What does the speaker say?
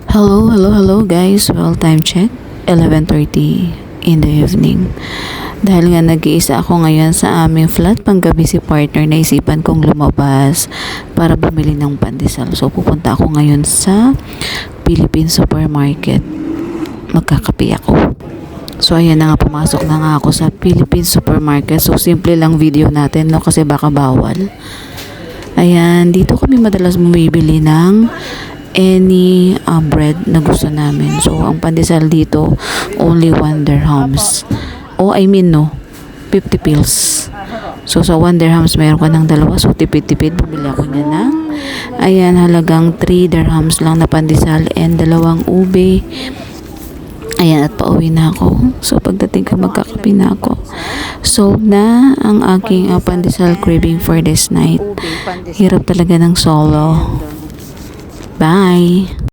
Hello guys. Well, time check, 11:30 in the evening. Dahil nga nag-iisa ako ngayon sa aming flat panggabi si partner, naisipan kong lumabas para bumili ng pandesal. So, pupunta ako ngayon sa Philippine Supermarket. Magkakape ako. So, ayan na nga, pumasok na nga ako sa Philippine Supermarket. So, simple lang video natin, no? Kasi baka bawal. Ayan, dito kami madalas bumibili ng any bread na gusto namin. So, ang pandesal dito, only 1 dirhams. Oh, I mean, no, 50 pills. So, sa 1 dirhams, mayroon ka ng dalawa. So, tipid-tipid, bumili ako niya na. Ayan, halagang 3 dirhams lang na pandesal and 2 ube. Ayan, at pauwi na ako. So, pagdating ko, magkakape na ako. So, na ang aking pandesal craving for this night. Hirap talaga ng solo. Bye!